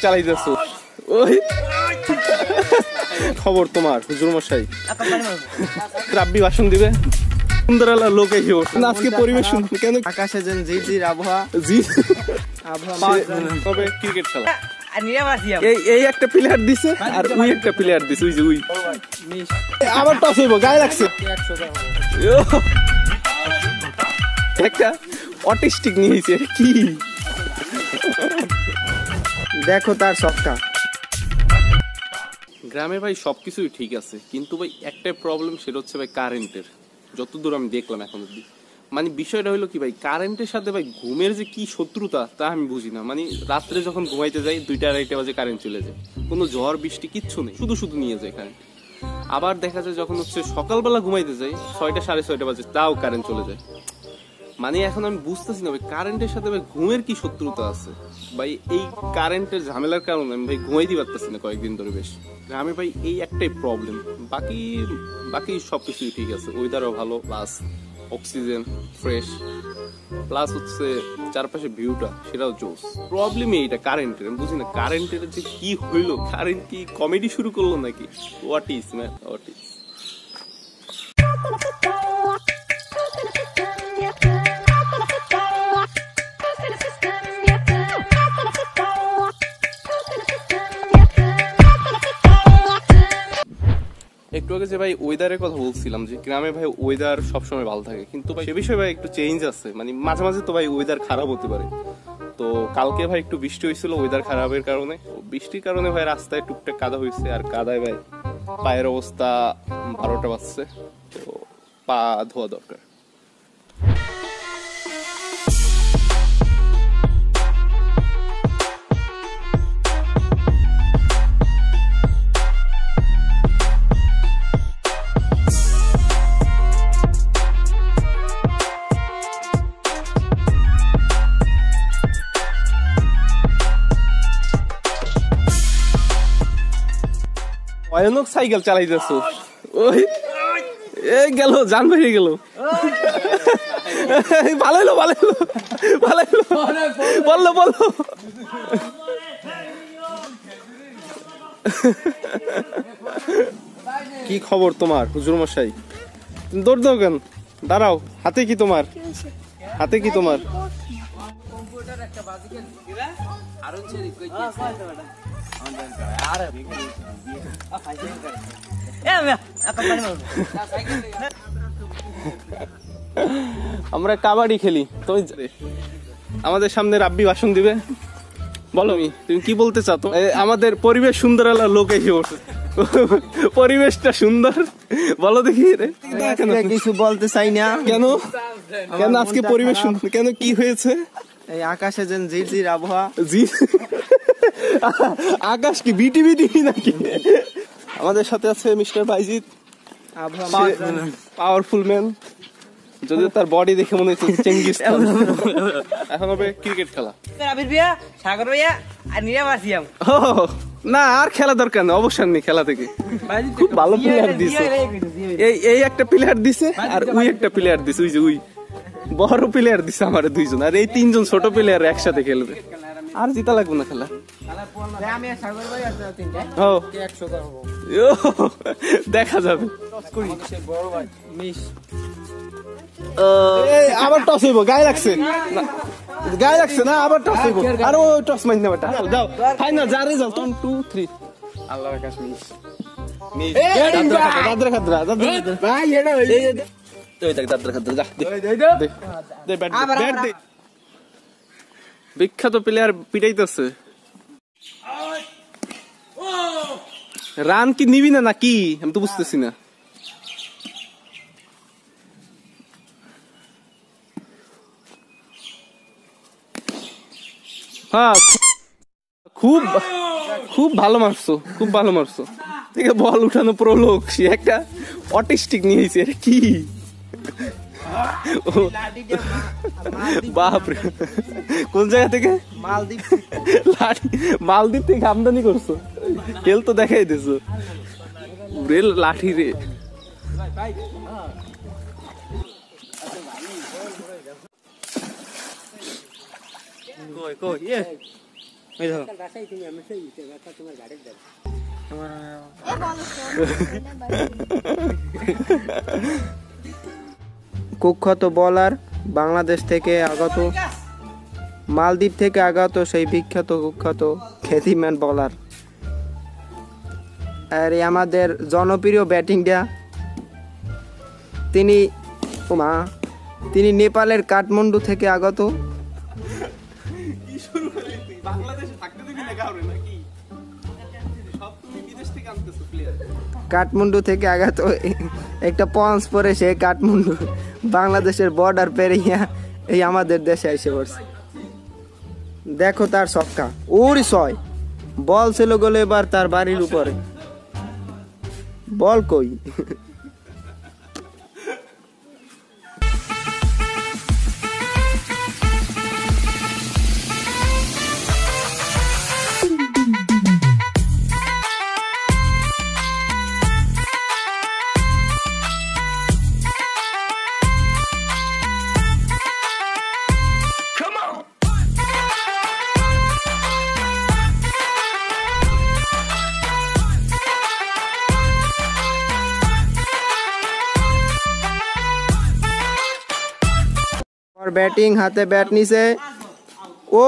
চালাইতেছো ওই খবর তোমার হুজুর মশাই রাব্বি ভাষণ দিবে সুন্দর লোক এসে আজকে পরিবেশ কেন আকাশে যেন ঝিরঝির আবহাওয়া তবে ক্রিকেট খেলা এই একটা প্লেয়ার দিছে আর ওই একটা প্লেয়ার দিছে ওই যে ওই আবার টস হইব গায়ে লাগছে একটা অটিস্টিক নিয়েছে কি দেখো তার সবটা গ্রামে ভাই সবকিছুই ঠিক আছে কিন্তু ভাই একটাই প্রবলেম সেটা হচ্ছে ভাই কারেন্টের যতদূর আমি দেখলাম এখন অব্দি মানে বিষয়টা হলো কি ভাই কারেন্টের সাথে ভাই ঘুমের যে কি শত্রুতা তা আমি বুঝি না মানে রাত্রে যখন ঘুমাইতে যাই 2টা-2:30 বাজে কারেন্ট চলে যায় কোনো ঝড় বৃষ্টি কিচ্ছু নেই শুধু শুধু নিয়ে যায় কারেন্ট আবার দেখা যায় যখন হচ্ছে সকালবেলা ঘুমাইতে যাই 6টা-6:30 বাজে তাও কারেন্ট চলে যায় মানে এখন আমি বুঝতেছি না ভাই কারেন্টের সাথে ভাই ঘুমের কি শত্রুতা আছে ভাই এই কারেন্টের ঝামেলার কারণে আমি ভাই ঘুমাইতে পারতেছি না কয়েকদিন ধরে বেশ আমি ভাই এই একটাই প্রবলেম বাকি সবকিছুই ঠিক আছে ওয়েদারও ভালো প্লাস অক্সিজেন ফ্রেশ প্লাস হচ্ছে চারপাশে ভিউটা সেটাও জোস প্রবলেম এইটা কারেন্টের আমি বুঝি না কারেন্টের যে কি হইলো কারেন্ট কি কমেডি শুরু করলো নাকি what is man what is একটু আগে যে ভাই ওয়েদারের কথা বলছিলাম যে গ্রামে ভাই ওয়েদার সবসময় ভালো থাকে কিন্তু ভাই সে বিষয়ে ভাই একটু চেঞ্জ আছে মানে মাঝে মাঝে তো ভাই ওয়েদার খারাপ হতে পারে তো কালকে ভাই একটু বৃষ্টি হয়েছিল ওয়েদার খারাপের কারণে বৃষ্টির কারণে ভাই রাস্তায় টুকটাক কাদা হয়েছে আর কাদায় ভাই পায়ের অবস্থা 12টা বাজছে তো পা ধোয়া দরকার ভয়ানক সাইকেল চালাইতেছো ওই এই গেল জান বেরিয়ে গেল ভালো হলো বললো কি খবর তোমার হুজুর মশাই তুমি দৌড় দাও কেন দাঁড়াও হাতে কি তোমার আমরা কাবাডি খেলি তুমি আমাদের সামনে রাব্বি ভাষণ দিবে বলো তুমি কি বলতে চাও তো আমাদের পরিবেশ সুন্দর লোক এসে বসে পরিবেশটা সুন্দর বলো দেখি কিছু বলতে চাই না কেন আজকে পরিবেশ সুন্দর কেন কি হয়েছে এই আকাশে যেন ঝিরঝির আবহাওয়া আকাশ কি বিটি নাকি আমাদের সাথে আছে মিস্টার বাইজিৎ পাওয়ারফুল ম্যান যদিও তার বডি দেখে মনে হচ্ছে চেঙ্গিস খান এখন হবে ক্রিকেট খেলা সাগর ভাইয়া আর নিরাবাসিয়াম না আর খেলা দরকার নেই অবসর নেই খেলা থেকে খুব ভালো প্লেয়ার দিছে এই একটা প্লেয়ার দিছে আর ওই একটা প্লেয়ার দিছে ওই যে ওই বড় প্লেয়ার দিছে আমার 2জন আর এই 3জন ছোট প্লেয়ার একসাথে খেলবে আর জিতা লাগবে না খেলা দেখা যাবে আবার টস হইব গায়ে লাগছে না আবার টস হইব আর ও টস মাইন না বেটা যাও ফাইনাল যা রেজাল্ট 1 2 3 আল্লাহর আকাশ মিস দাদরা ভাই এটা ওই দেখ দাদরা যা দে ব্যাট দে বিখ্যাত প্লেয়ার পিটাইতেছে রান কি নিবি না নাকি আমি তো বুঝতেছি না হ্যাঁ খুব ভালো মারছো ঠিক আছে বল উঠানো প্রলোক সে একটা অটিস্টিক নিয়েছে কি বাপরে কোন জায়গা থেকে মালদ্বীপ থেকে আমদানি করছো খেল তো দেখাই দিছো রেল লাঠি রে এই দেখো কুখ্যাত বলার, বাংলাদেশ থেকে আগত, মালদ্বীপ থেকে আগত সেই বিখ্যাত কুখ্যাত খ্যাতিমান বলার। আর এই আমাদের জনপ্রিয় ব্যাটিংটা তিনি নেপালের কাঠমান্ডু থেকে আগত। কি শুরু করলি তুই? বাংলাদেশে থাকতে দিবি না কাউরে নাকি? সব তুমি বিদেশ থেকে আনতেছো প্লেয়ার। কাঠমান্ডু থেকে আগত একটা পঞ্চ পরে সে কাঠমান্ডু বাংলাদেশের বর্ডার পেরিয়ে এই আমাদের দেশে এসে পড়ছে। দেখো তার ছক্কা, ওর ছয় বল ছিল গোলে, এবার তার বাড়ির উপরে বল কই। ব্যাটিং হাতে ব্যাট নিছে, ও